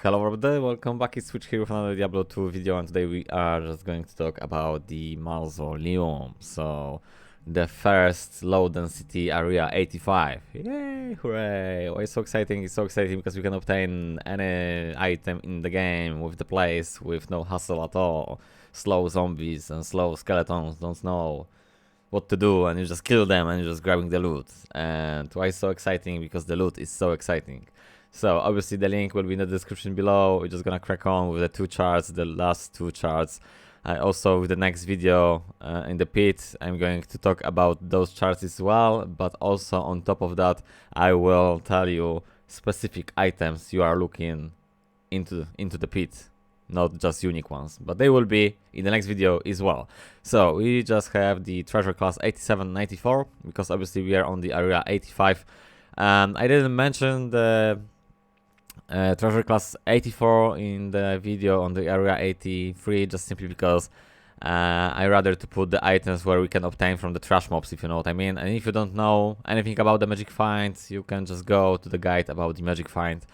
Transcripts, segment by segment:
Hello everybody, welcome back. It's Switch here with another Diablo 2 video, and today we are just going to talk about the Mausoleum. So, the first low density area 85. Yay, hooray! Why it's so exciting? It's so exciting because we can obtain any item in the game with the place with no hassle at all. Slow zombies and slow skeletons don't know what to do, and you just kill them and you're just grabbing the loot. And why it's so exciting? Because the loot is so exciting. So obviously the link will be in the description below. We're just gonna crack on with the two charts, the last two charts. Also with the next video in the pit, I'm going to talk about those charts as well, but also on top of that, I will tell you specific items you are looking into the pit, not just unique ones, but they will be in the next video as well. So we just have the treasure class 8794 because obviously we are on the area 85. I didn't mention the treasure class 84 in the video on the area 83 just simply because I rather to put the items where we can obtain from the trash mobs, if you know what I mean. And if you don't know anything about the magic finds, you can just go to the guide about the magic find.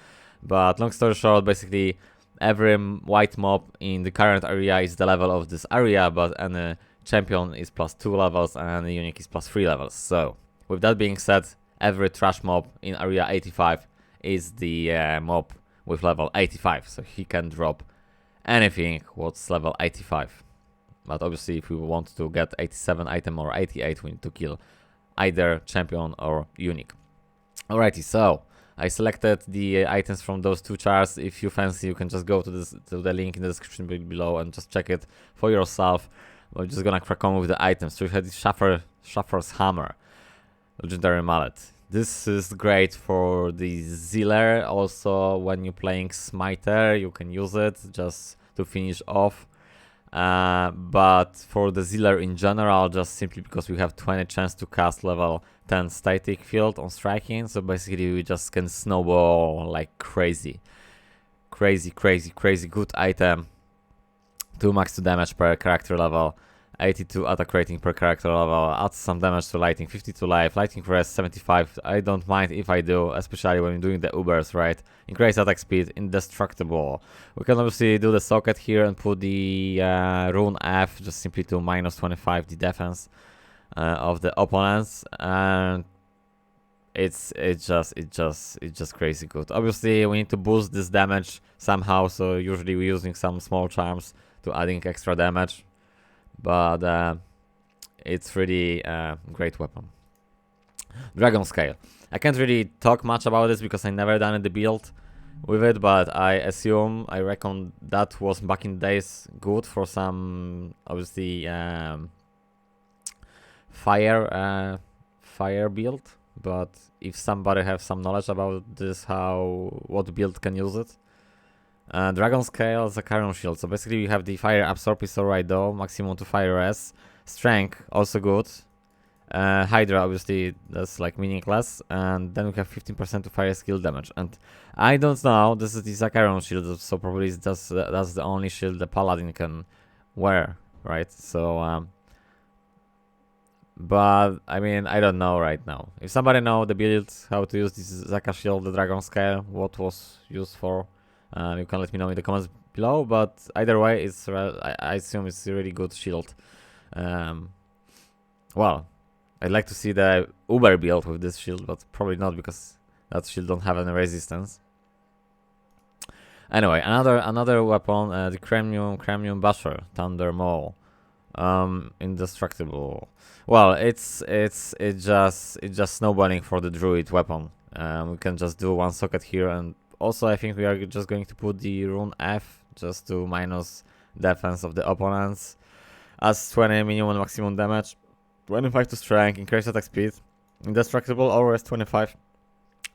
But long story short, basically every white mob in the current area is the level of this area, but any champion is +2 levels and any unique is +3 levels. So with that being said, every trash mob in area 85 is the mob with level 85, so he can drop anything what's level 85. But obviously if we want to get 87 item or 88, we need to kill either champion or unique. Alrighty, so I selected the items from those two charts. If you fancy, you can just go to the link in the description below and just check it for yourself. We're just gonna crack on with the items. So we had the Schaffer's Hammer, legendary mallet. This is great for the Zealer. Also, when you're playing Smiter, you can use it just to finish off. But for the Zealer in general, just simply because we have 20 chance to cast level 10 static field on striking. So basically, we just can snowball like crazy. Crazy good item. 2 max 2 damage per character level. 82 attack rating per character level, adds some damage to lighting, 52 life, lighting rest 75, I don't mind if I do, especially when I'm doing the ubers, right? Increase attack speed, indestructible. We can obviously do the socket here and put the rune F, just simply to -25 the defense of the opponents, and it's just crazy good. Obviously we need to boost this damage somehow, so usually we're using some small charms to adding extra damage. But it's really a great weapon. Dragon Scale. I can't really talk much about this because I never done the build with it, but I reckon that was back in the days good for some obviously fire build. But if somebody have some knowledge about this, what build can use it. Dragon Scale is a Charon Shield, so basically we have the Fire Absorb is alright though, maximum to Fire Res. Strength, also good. Hydra, obviously, that's like meaningless. And then we have 15% to Fire Skill damage. And I don't know, this is the Zacharon Shield, so probably that's the only shield the Paladin can wear, right? So, but, I mean, I don't know right now. If somebody know the build, how to use this Zaka Shield, the Dragon Scale, what was used for, you can let me know in the comments below, but either way, I assume it's a really good shield. Well, I'd like to see the Uber build with this shield, but probably not because that shield don't have any resistance. Anyway, another weapon, the Chromium Basher, Thunder Maul, indestructible. Well, it's just snowballing for the Druid weapon. We can just do one socket here, and also I think we are just going to put the rune F just to minus defense of the opponents. As 20 minimum maximum damage, 25 to strength, increase attack speed, indestructible, always 25,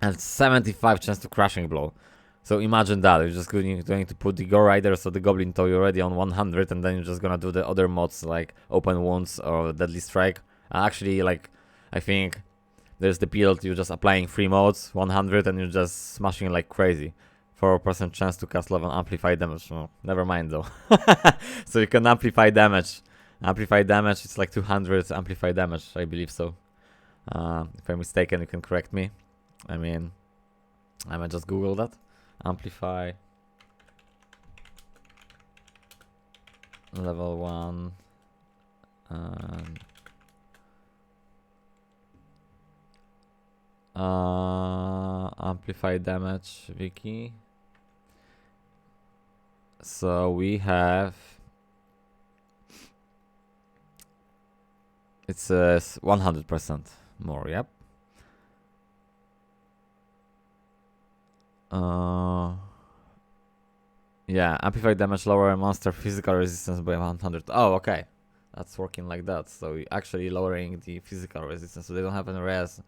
and 75 chance to crushing blow. So imagine that, you're just going to put the Go Rider, so the Goblin Toy already on 100, and then you're just gonna do the other mods like Open Wounds or Deadly Strike. Actually, like, I think there's the build, you're just applying 3 modes, 100, and you're just smashing like crazy. 4% chance to cast level amplify damage. Well, never mind though. So you can amplify damage. Amplify damage, it's like 200 amplify damage, I believe so. If I'm mistaken, you can correct me. I mean, I might just Google that. Amplify Level 1. And amplify damage wiki. So we have, it says 100% more. Yep. Yeah, amplify damage, lower monster physical resistance by 100. Oh, okay, that's working like that. So we actually lowering the physical resistance, so they don't have any res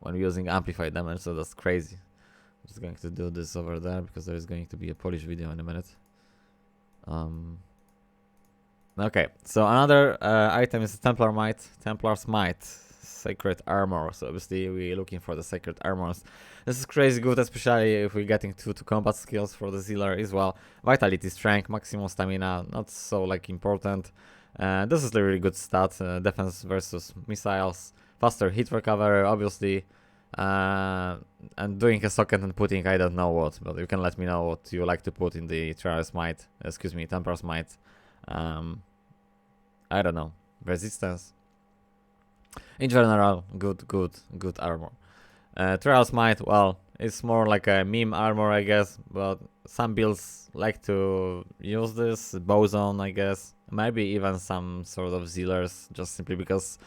when using amplify damage. So that's crazy. I'm just going to do this over there because there is going to be a Polish video in a minute. Okay, so another item is Templar's Might, Sacred Armor. So obviously we're looking for the Sacred Armors. This is crazy good, especially if we're getting two combat skills for the Zealer as well. Vitality, Strength, Maximum Stamina, not so like important. This is a really good stat, defense versus missiles, faster hit recovery, obviously. And doing a socket and putting I don't know what, but you can let me know what you like to put in the Templar's Might. I don't know, resistance. In general, good armor. Trials Might, well, it's more like a meme armor, I guess, but some builds like to use this. Boson, I guess, maybe even some sort of Zealers, just simply because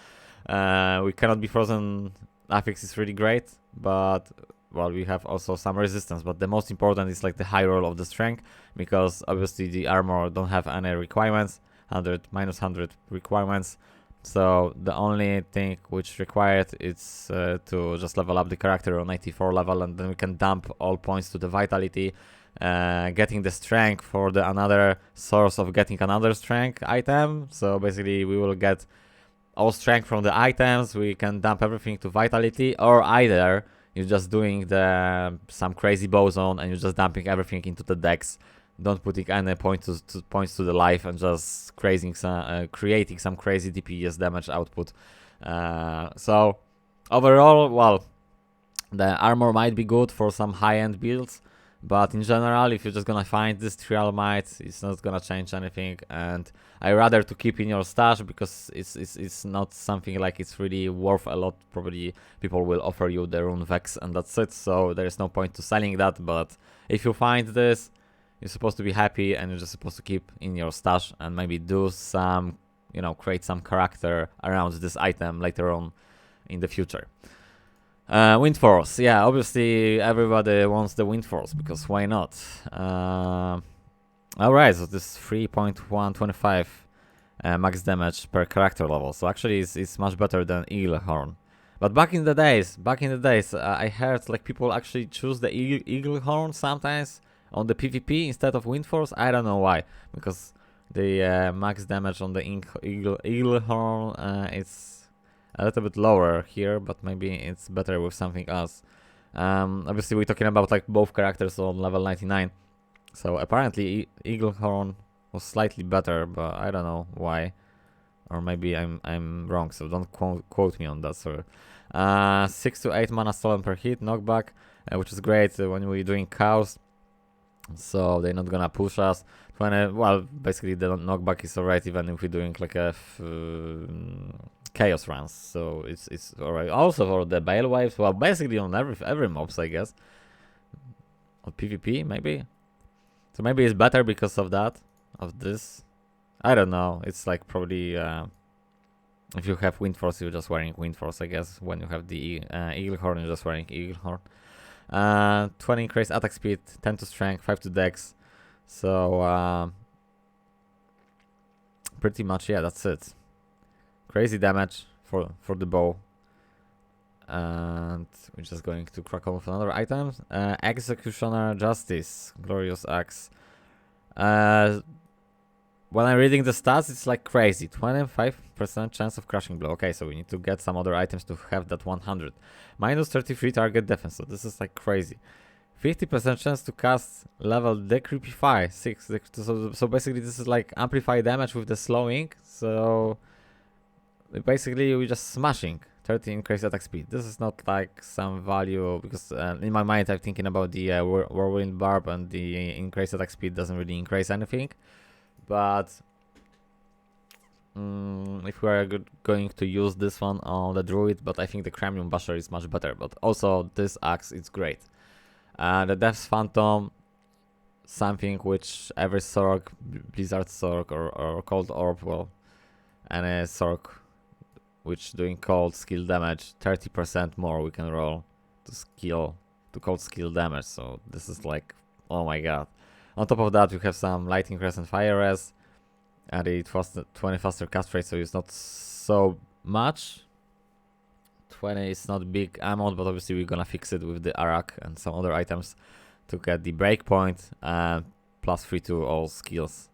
we cannot be frozen. Affix is really great, but well, we have also some resistance, but the most important is like the high roll of the strength, because obviously the armor don't have any requirements, -100 requirements. So the only thing which required is to just level up the character on 84 level, and then we can dump all points to the vitality, getting the strength for the another source of getting another strength item. So basically we will get all strength from the items, we can dump everything to vitality, or either you're just doing some crazy boson and you're just dumping everything into the dex, don't putting any points to the life, and just creating some crazy DPS damage output. So overall, well, the armor might be good for some high-end builds, but in general, if you're just gonna find this Trial Might, it's not gonna change anything, and I rather to keep in your stash, because it's not something like it's really worth a lot. Probably people will offer you their own Vex and that's it, so there is no point to selling that. But if you find this, you're supposed to be happy, and you're just supposed to keep in your stash and maybe do some, create some character around this item later on in the future. Wind Force, yeah, obviously everybody wants the Wind Force, because why not? Alright, so this 3.125 max damage per character level, so actually it's much better than Eagle Horn. But back in the days, I heard like people actually choose the Eagle Horn sometimes on the PvP instead of Wind Force. I don't know why, because the max damage on the Eagle Horn it's a little bit lower here, but maybe it's better with something else. Obviously we're talking about like both characters on level 99, so apparently Eagle Horn was slightly better, but I don't know why, or maybe I'm wrong, so don't quote me on that, sir. 6 to 8 mana stolen per hit, knockback, which is great when we're doing cows, so they're not gonna push us. Well, basically the knockback is alright even if we're doing like a chaos runs, so it's alright. Also for the Bale waves, well, basically on every mobs, I guess. On PvP, maybe. So maybe it's better because of that, of this. I don't know. It's like probably if you have Wind Force, you're just wearing Wind Force, I guess. When you have the Eagle Horn, you're just wearing Eagle Horn. 20 increased attack speed, 10 to strength, 5 to dex. So pretty much, yeah, that's it. Crazy damage for the bow, and we're just going to crack on with another item. Executioner Justice, Glorious Axe. When I'm reading the stats, it's like crazy. 25% chance of crushing blow. Okay, so we need to get some other items to have that 100. -33 target defense, so this is like crazy. 50% chance to cast level Decreepify 6. So basically this is like amplify damage with the slowing. So basically we're just smashing. 30 increased attack speed. This is not like some value, because in my mind I'm thinking about the Whirlwind Barb, and the increased attack speed doesn't really increase anything. But if we are going to use this one on the druid, but I think the Chromium Basher is much better. But also this axe is great. The Death's Phantom, something which every Sork, Blizzard Sork or Cold Orb, well, any Sork which doing cold skill damage, 30% more we can roll to cold skill damage. So this is like, oh my god. On top of that, we have some Lightning Res and Fire Res, and it was 20 faster cast rate, so it's not so much. 20 is not big amount, but obviously we're gonna fix it with the Arak and some other items to get the breakpoint and +3 to all skills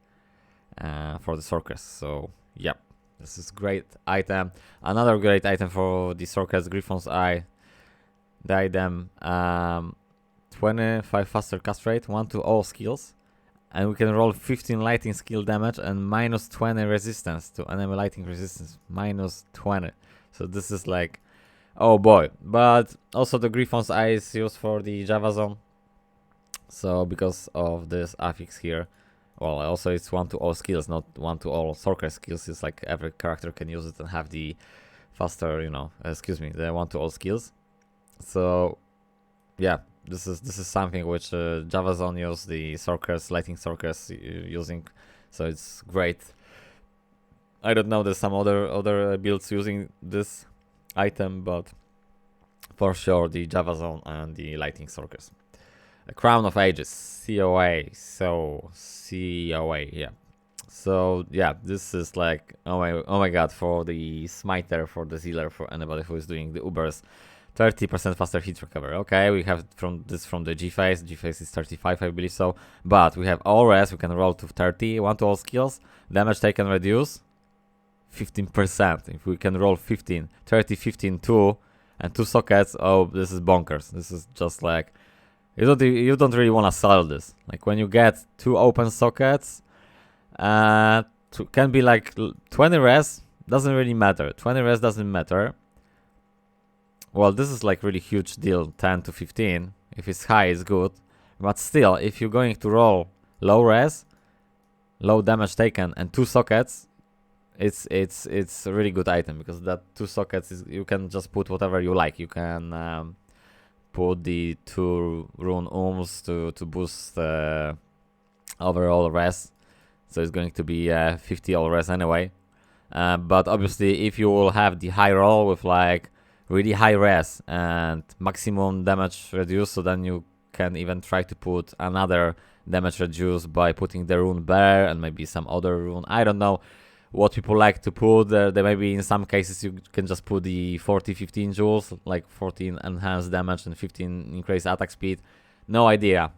for the Sorkers. So yeah, this is great item. Another great item for the Sorkers, Griffon's Eye. The item 25 faster cast rate, 1 to all skills, and we can roll 15 lighting skill damage and -20 resistance to enemy lighting resistance, -20. So this is like, oh boy. But also the Griffon's Eye is used for the Java Zone. So because of this affix here, well, also it's 1 to all skills, not 1 to all Sorker skills. It's like every character can use it and have the faster, you know, the 1 to all skills. So yeah, this is something which Java Zone use, the Sorkers, Lighting Sorkers using, so it's great. I don't know, there's some other builds using this item, but for sure the Java Zone and the Lighting Sorkers. A Crown of Ages, COA, yeah. So yeah, this is like, oh my god, for the Smiter, for the Zealer, for anybody who is doing the Ubers. 30% faster hit recover. Okay, we have from the G-Phase. G-Phase is 35, I believe so. But we have all res, we can roll to 30, 1 to all skills. Damage taken reduce 15%. If we can roll 15, 30, 15, 2, and 2 sockets, oh, this is bonkers. This is just like, you don't really want to sell this. Like when you get 2 open sockets, can be like 20 res, doesn't really matter. 20 res doesn't matter. Well, this is like really huge deal, 10 to 15. If it's high, it's good. But still, if you're going to roll low res, low damage taken, and 2 sockets, it's a really good item, because that 2 sockets is, you can just put whatever you like. You can put the 2 rune to boost overall res, so it's going to be 50 all res anyway. But obviously, if you will have the high roll with like really high res and maximum damage reduced, so then you can even try to put another damage reduce by putting the rune bear and maybe some other rune. I don't know what people like to put there. Maybe in some cases you can just put the 40-15 joules, like 14 enhanced damage and 15 increased attack speed. No idea,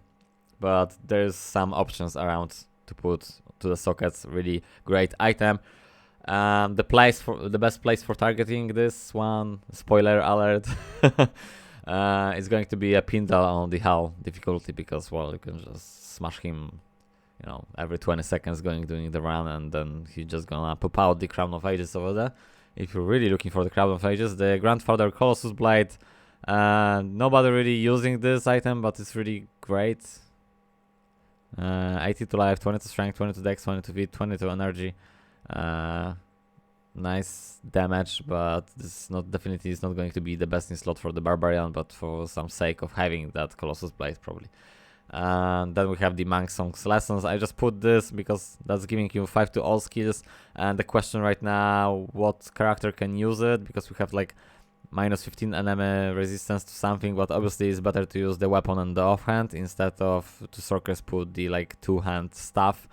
but there's some options around to put to the sockets. Really great item. The best place for targeting this one, spoiler alert, is going to be a Pindal on the Hull difficulty, because, well, you can just smash him, you know, every 20 seconds doing the run, and then he's just gonna pop out the Crown of Ages over there. If you're really looking for the Crown of Ages, the Grandfather Colossus Blade, nobody really using this item, but it's really great. 80 to life, 20 to strength, 20 to dex, 20 to feet, 20 to energy. Nice damage, but this definitely is not going to be the best in slot for the Barbarian, but for some sake of having that Colossus Blade probably. And then we have the Monk Song's Lessons. I just put this because that's giving you 5 to all skills, and the question right now, what character can use it, because we have like -15 enemy resistance to something, but obviously it's better to use the weapon and the offhand instead of to Sorkers put the like 2-hand stuff.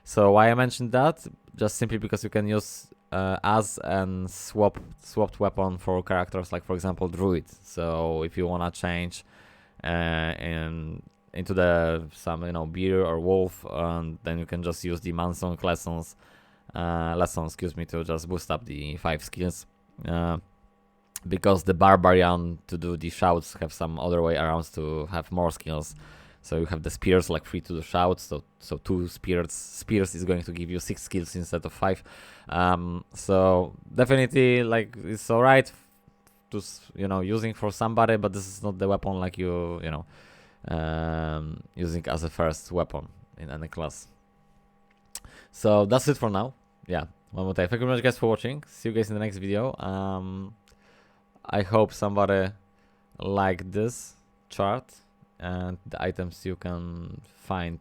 So why I mentioned that? Just simply because you can use as and swapped weapon for characters like, for example, Druid. So if you wanna change into some bear or wolf, and then you can just use the Mansong lessons, to just boost up the 5 skills. Because the Barbarian to do the shouts have some other way around to have more skills. So you have the spears, like 3 to the shouts, so 2 spears is going to give you 6 skills instead of 5. So definitely, like, it's alright to using for somebody, but this is not the weapon like using as a first weapon in any class. So that's it for now. Yeah, one more time. Thank you very much, guys, for watching. See you guys in the next video. I hope somebody liked this chart and the items you can find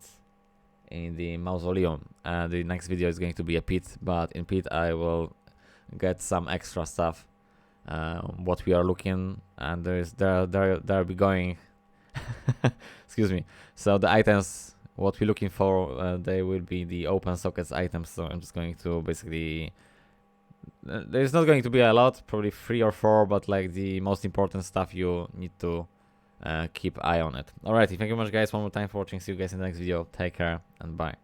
in the Mausoleum. The next video is going to be a pit, but in pit I will get some extra stuff. What we are looking, and there be going. Excuse me. So the items, what we're looking for, they will be the open sockets items. So I'm just going to basically. There's not going to be a lot, probably 3 or 4, but like the most important stuff you need to keep eye on it. Alrighty, thank you very much, guys, one more time for watching. See you guys in the next video. Take care and bye.